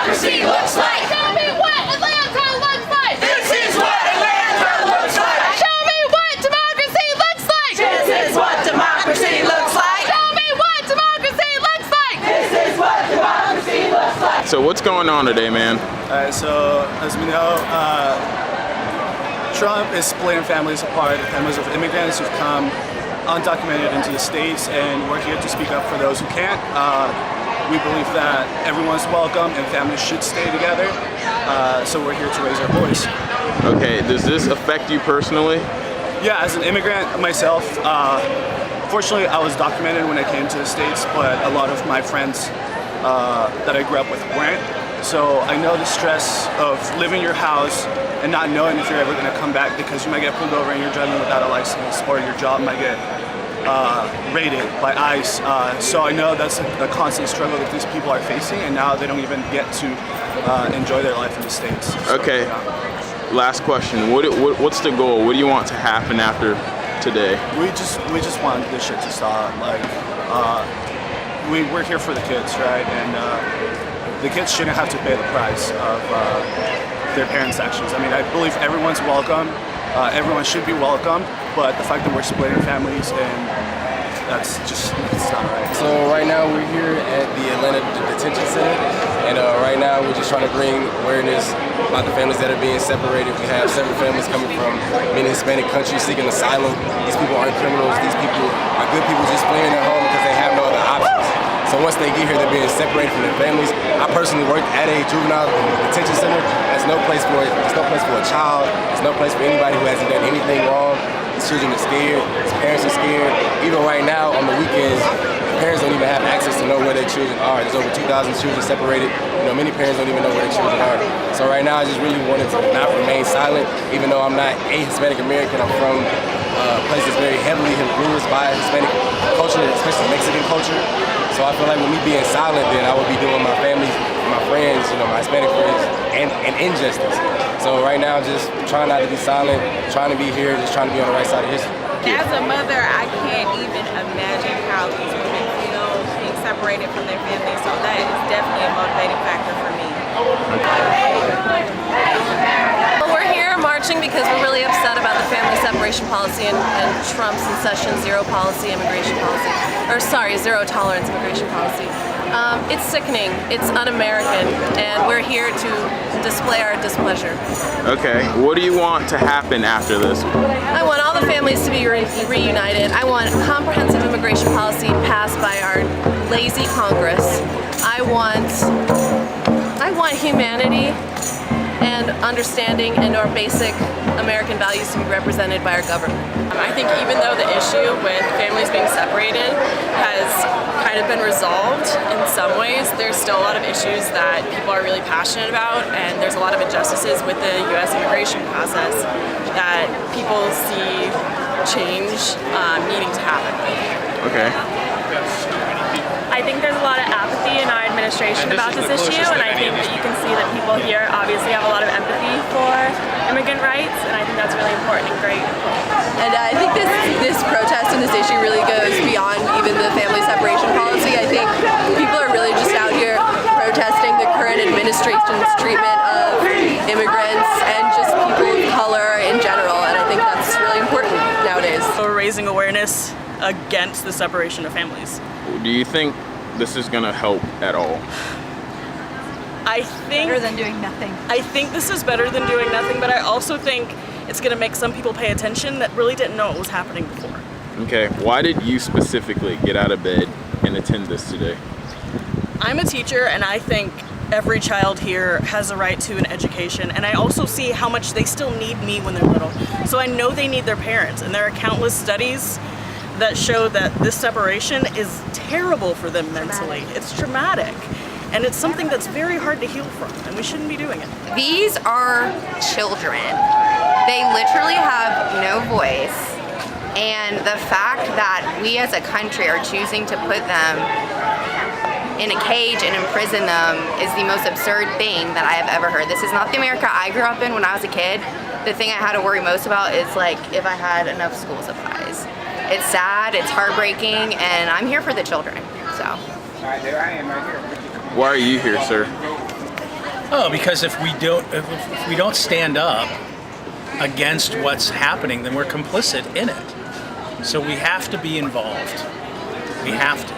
democracy looks like. Show me what Atlanta looks like. This is what Atlanta looks like. Show me what democracy looks like. This is what democracy looks like. Show me what democracy looks like. This is what democracy looks like. So what's going on today, man? Alright, so as we know, Trump is splitting families apart, families of immigrants who've come undocumented into the States, and we're here to speak up for those who can't. We believe that everyone's welcome and families should stay together, so we're here to raise our voice. Okay, does this affect you personally? Yeah, as an immigrant myself, fortunately I was documented when I came to the States, but a lot of my friends that I grew up with weren't. So I know the stress of living in your house and not knowing if you're ever going to come back because you might get pulled over and you're driving without a license, or your job might get raided by ICE. So I know that's a constant struggle that these people are facing, and now they don't even get to enjoy their life in the States. So, Okay, yeah. Last question. What's the goal? What do you want to happen after today? We just want this shit to stop. Like, we're here for the kids, right? And the kids shouldn't have to pay the price of their parents' actions. I mean, I believe everyone's welcome. Everyone should be welcome, but the fact that we're splitting families, and that's just, it's not right. So right now we're here at the Atlanta Detention Center, and right now we're just trying to bring awareness about the families that are being separated. We have several families coming from many Hispanic countries seeking asylum. These people aren't criminals. These people are good people just fleeing their home because they have no other options. So once they get here, they're being separated from their families. I personally worked at a juvenile detention center. There's no place for a child. There's no place for anybody who hasn't done anything wrong. These children are scared. These parents are scared. Even right now, on the weekends, parents don't even have access to know where their children are. There's over 2,000 children separated. You know, many parents don't even know where their children are. So right now, I just really wanted to not remain silent, even though I'm not a Hispanic American. I'm from a place that's very heavily influenced by Hispanic culture, especially Mexican culture. So I feel like with me being silent, then I would be doing my family, my friends, you know, my Hispanic friends, an injustice. So right now, just trying not to be silent, trying to be here, just trying to be on the right side of history. As a mother, I can't even imagine how these women feel being separated from their families, so that is definitely a motivating factor for me. Well, we're here marching because we're really upset about the family separation policy and Trump's and Sessions zero policy immigration policy, or sorry, zero tolerance immigration policy. It's sickening, it's un-American, and we're here to display our displeasure. Okay, what do you want to happen after this? I want all the families to be reunited. I want comprehensive immigration policy passed by our lazy Congress. I want humanity and understanding and our basic American values to be represented by our government. I think even though the issue with families being separated has kind of been resolved in some ways, there's still a lot of issues that people are really passionate about, and there's a lot of injustices with the U.S. immigration process that people see change needing to happen. Okay. I think there's a lot of apathy in our administration about this issue, and I think that you can see that people here obviously have a lot of empathy for immigrant rights, and I think that's really important and great. And I think this protest and this issue really goes beyond even the family separation policy. I think people are really just out here protesting the current administration's treatment of immigrants and just people of color in general, and I think that's really important nowadays. So we're raising awareness against the separation of families. Do you think this is going to help at all? I think better than doing nothing. I think this is better than doing nothing, but I also think it's going to make some people pay attention that really didn't know what was happening before. Okay, why did you specifically get out of bed and attend this today? I'm a teacher, and I think every child here has a right to an education, and I also see how much they still need me when they're little. So I know they need their parents, and there are countless studies that show that this separation is terrible for them mentally. It's traumatic, and it's something that's very hard to heal from, and we shouldn't be doing it. These are children. They literally have no voice, and the fact that we as a country are choosing to put them in a cage and imprison them is the most absurd thing that I have ever heard. This is not the America I grew up in when I was a kid. The thing I had to worry most about is like if I had enough school supplies. It's sad, it's heartbreaking, and I'm here for the children, so. Why are you here, sir? Oh, because if we don't stand up against what's happening, then we're complicit in it. So we have to be involved. We have to.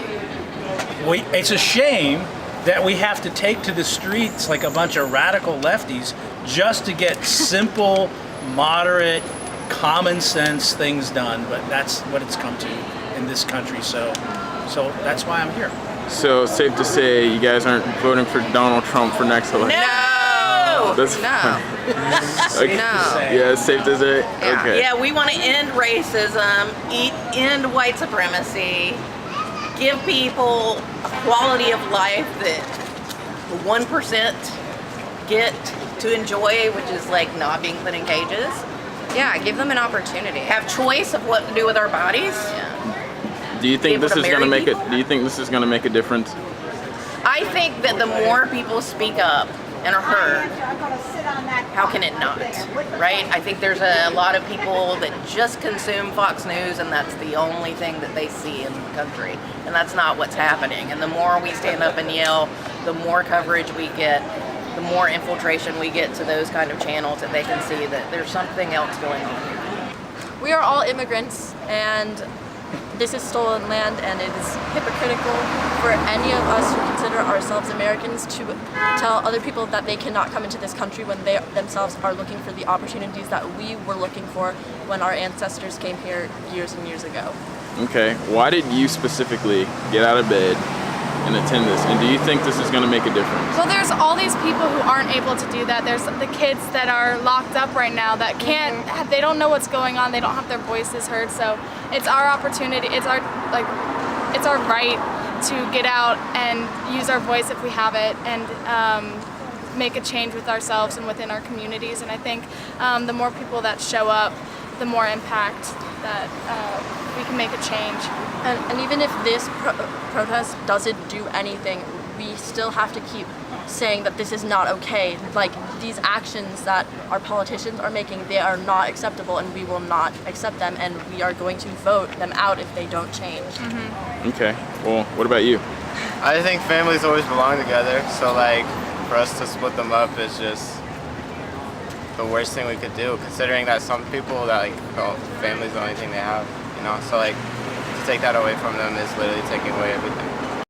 It's a shame that we have to take to the streets like a bunch of radical lefties just to get simple, moderate, common sense things done. But that's what it's come to in this country. So that's why I'm here. So safe to say you guys aren't voting for Donald Trump for next election? No! That's No. okay. No. Yeah, it's safe to say? Yeah. Okay. Yeah, we want to end racism, end white supremacy, give people a quality of life that 1% get to enjoy, which is like not being put in cages. Yeah, give them an opportunity. Have choice of what to do with our bodies. Do you think Able this to is going to marry make it? people? Do you think this is going to make a difference? I think that the more people speak up and are heard, how can it not, right? I think there's a lot of people that just consume Fox News and that's the only thing that they see in the country, and that's not what's happening. And the more we stand up and yell, the more coverage we get, the more infiltration we get to those kind of channels that they can see that there's something else going on here. We are all immigrants, and this is stolen land, and it is hypocritical for any of us who consider ourselves Americans to tell other people that they cannot come into this country when they themselves are looking for the opportunities that we were looking for when our ancestors came here years and years ago. Okay. Why did you specifically get out of bed and attend this? And do you think this is going to make a difference? Well, there's all these people who aren't able to do that. There's the kids that are locked up right now that can't, they don't know what's going on. They don't have their voices heard. So it's our opportunity. It's our right to get out and use our voice if we have it, and make a change with ourselves and within our communities. And I think the more people that show up, the more impact that we can make a change. And even if this protest doesn't do anything, we still have to keep saying that this is not okay. Like, these actions that our politicians are making, they are not acceptable, and we will not accept them, and we are going to vote them out if they don't change. Okay. Well, what about you? I think families always belong together, so like for us to split them up is just the worst thing we could do, considering that some people that like family's the only thing they have, you know. So like to take that away from them is literally taking away everything.